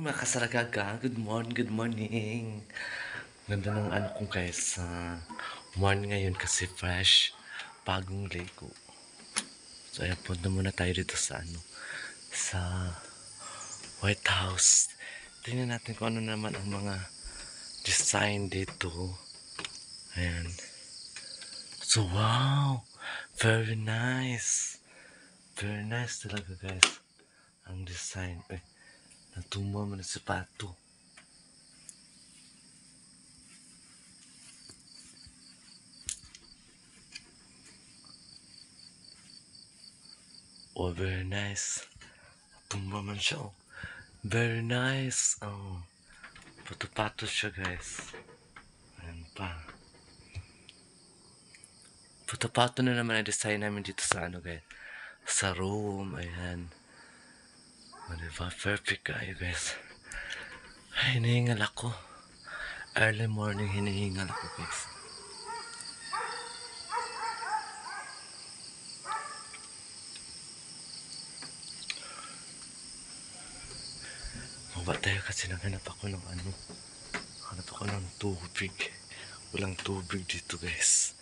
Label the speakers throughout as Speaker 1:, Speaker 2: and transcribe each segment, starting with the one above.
Speaker 1: mga kasaragaga, good morning, good morning. Ganda ng ano kong guys, morning ngayon kasi fresh, bagong ligo. So ayan, punta muna tayo dito sa sa White House. Tingnan natin kung ano naman ang mga design dito. Ayan. So wow, very nice. Very nice talaga guys. Ang design. Natumba mo na sapato. Oh, very nice. Tumba man siya, oh. Very nice. Oh. Pato-pato siya, guys. Ayan pa. Pato-pato na naman ang design namin dito sa guys. Sa room. Ayan. O, diba? Perfect kayo, guys. Ay, hinihingal ako. Early morning, hinihingal ako, guys. Maba tayo kasi naghanap ako ng hanap ako ng tubig. Walang tubig dito, guys.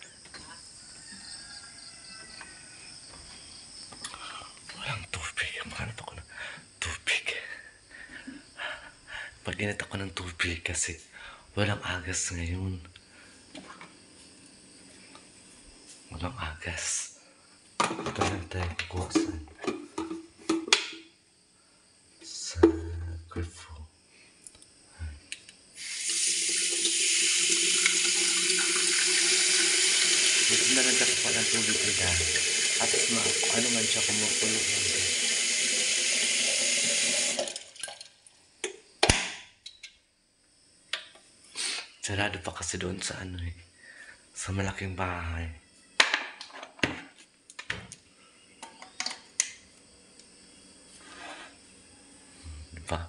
Speaker 1: Walang tubig. Maghanap ako ng tubig. Pag-init ako ng tubig kasi walang agas ngayon. Walang agas. Ito lang tayo kukuha sa gripo. Dito na lang katapat ng tubig nila. At ano man siya kumukulo lang. Sarado pa kasi doon sa sa malaking bahay. Diba?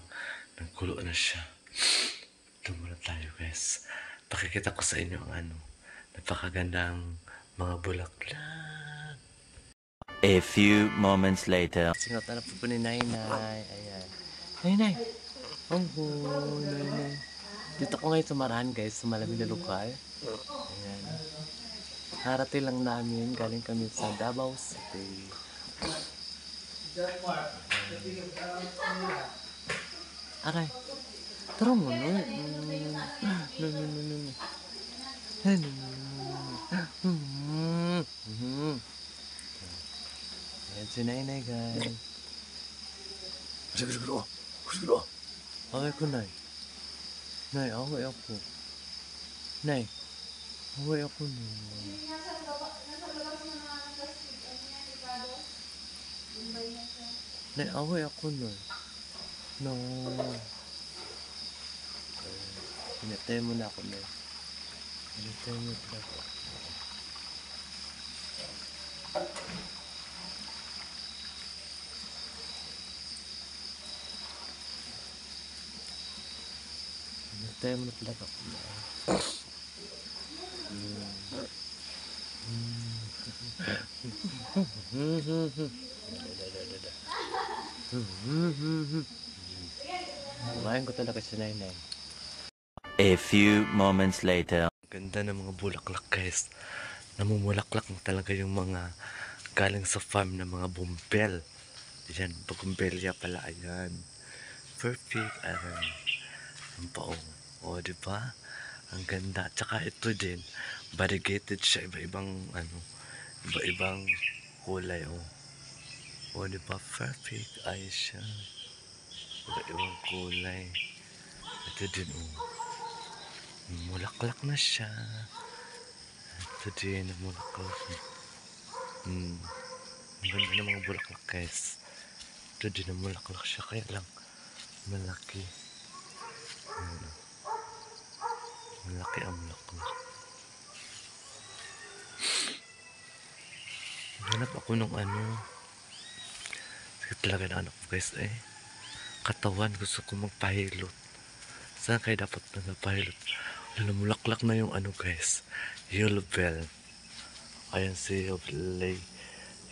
Speaker 1: Nagkulo na siya. Tumulad tayo guys. Pakikita ko sa inyo ang napakagandang mga bulaklak.
Speaker 2: A few moments later.
Speaker 1: Singot na po ni Nainay. Ayan. Nainay! Ang Nainay. Dito ko ngayon sumarahan guys, sa malamig na lugar. Ayan. Harati lang namin, galing kami sa Davao City. Aray, tara mo no. Ayan si Nainay guys. Siguro. Okay ko Nay. Nay, away ako. Nay, away ako no. Nay, away ako no. No. Pinatay mo na ako na. Pinatay mo na ako. Pinatay mo na pala ako na. Kumain ko talaga si Nainay.
Speaker 2: A few moments later.
Speaker 1: Ganda ng mga bulaklak guys. Namumulaklak na talaga yung mga galing sa farm ng mga bumbel. Ayan, bumbelya pala. Ayan. Perfect. Ayan. Ang paong. O, diba? Ang ganda. Tsaka ito din. Variegated siya. Iba-ibang iba-ibang kulay. O, diba? Perfect. Ayos siya. Iba-ibang kulay. Ito din, mulaklak na siya. Ito din, mulaklak. Ang ganda ng mga bulaklak guys. Ito din, mulaklak siya. Kaya lang, malaki. Malaki ang bulaklak. Hanap ako ng sakit talaga na anak ko guys katawan, gusto ko magpahilot. Saan kayo dapat nagpahilot? Namulaklak na yung guys, yellow bell. Ayan si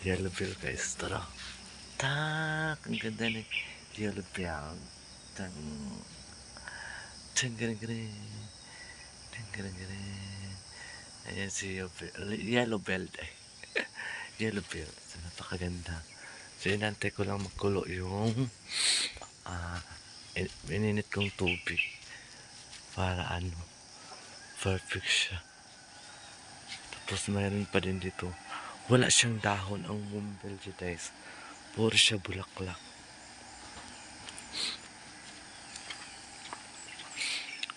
Speaker 1: yellow bell guys. Tara. Tak! Ang ganda ni yellow bell. Tang. Tanggaling. Tanggaling. Ayan si Yellow Belt. Yellow Belt. So, napakaganda. So, inantay ko lang magkulo yung ininit kong tubig para perfect siya. Tapos mayroon pa din dito. Wala siyang dahon ang bumbilge guys. Puro siya bulaklak.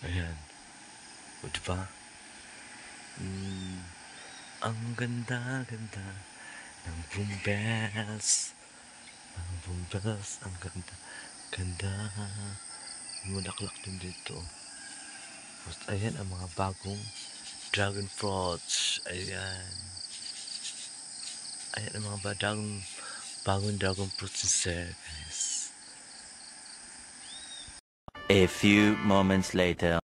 Speaker 1: Ayan. O diba? Ang ganda-ganda ng bumbles. Ang bumbles. Ang ganda. Ganda. Bulaklak din dito. Tapos ayan ang mga bagong dragon fruits. Ayan. Ayan ang mga bagong dragon fruits sir guys.
Speaker 2: A few moments later.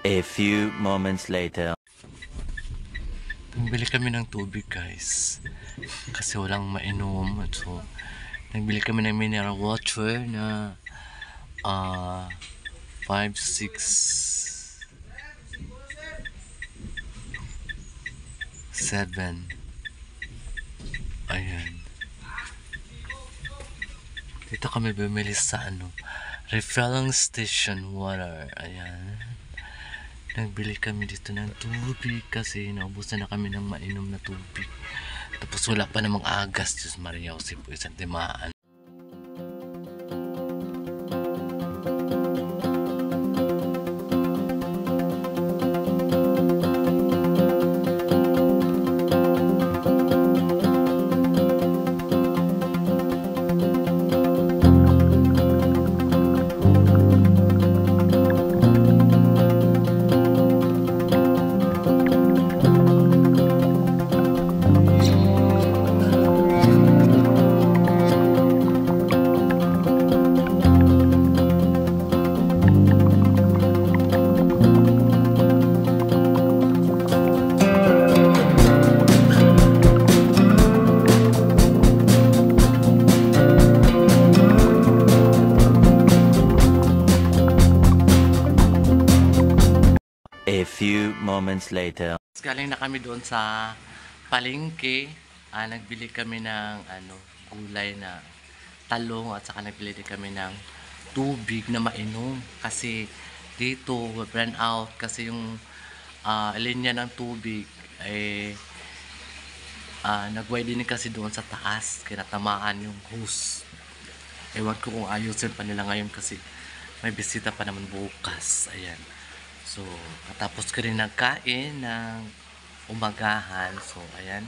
Speaker 2: A few moments later.
Speaker 1: Nagbili kami ng tubig guys. Kasi walang mainom. So, nagbili kami ng mineral water na 5, 6, 7. Ayan. Dito kami bumili sa refilling station water. Ayan. Nagbili kami dito ng tubig kasi naubusan na kami ng mainom na tubig. Tapos wala pa namang agas. Diyos Maria, Jose po isang timaan.
Speaker 2: moments later.
Speaker 1: Galing na kami doon sa palengke. Nagbili kami ng gulay na talong at saka nagbili din kami ng tubig na mainom. Kasi dito, brand out kasi yung linya ng tubig ay nagway din kasi doon sa taas. Kinatamaan yung hose. Ewan ko kung ayusin pa nila ngayon kasi may bisita pa naman bukas. Ayan. So, katapos ko rin nagkain ng umagahan. So, ayan.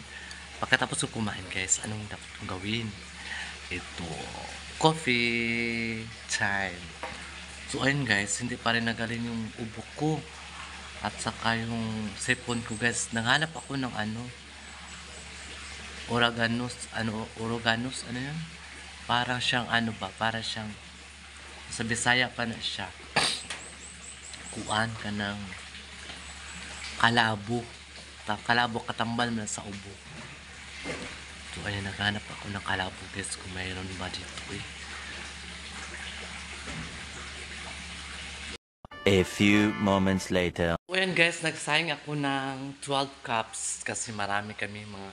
Speaker 1: Pagkatapos ko kumain guys, anong dapat kong gawin? Ito, coffee time. So, ayun guys, hindi pa rin nagaling yung ubo ko. At saka yung sipon ko guys, naghanap ako ng oreganos, ano yun? Parang siyang parang siyang, sa Bisaya pa na siya. Kuan ka ng kalabo katambal na sa ubo. So ayan, naghanap ako ng kalabo guys kung mayroon ba dito
Speaker 2: A few moments later.
Speaker 1: So ayan guys, nagsayang ako ng 12 cups kasi marami kami mga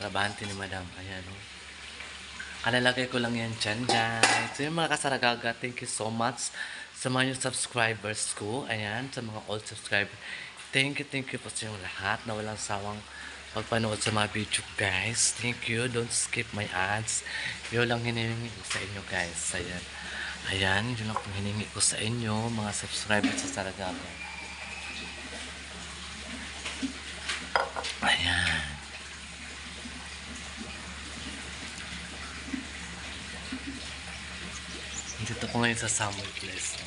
Speaker 1: trabahante ni madam. Ayan kalalagay ko lang yan dyan. So yung mga kasaragaga, thank you so much sa mga new subscribers ko. Ayan, sa mga old subscribers. Thank you po sa inyong lahat na walang sawang pagpanood sa mga video guys. Thank you. Don't skip my ads. Yun lang hinihingi ko sa inyo guys. Ayan, yun lang kung hinihingi ko sa inyo mga subscribers sa Saragaga. Ayan. Dito ko ngayon sa summer place.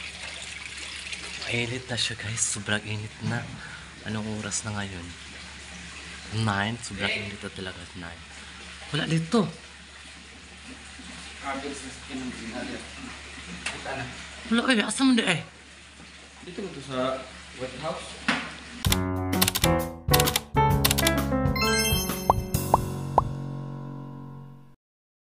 Speaker 1: Mainit na siya guys. Sobrang init na. Anong oras na ngayon? 9. Sobrang init na talaga at 9. Wala dito. Wala eh. Asa mo di eh?
Speaker 3: Dito mo to sa White House.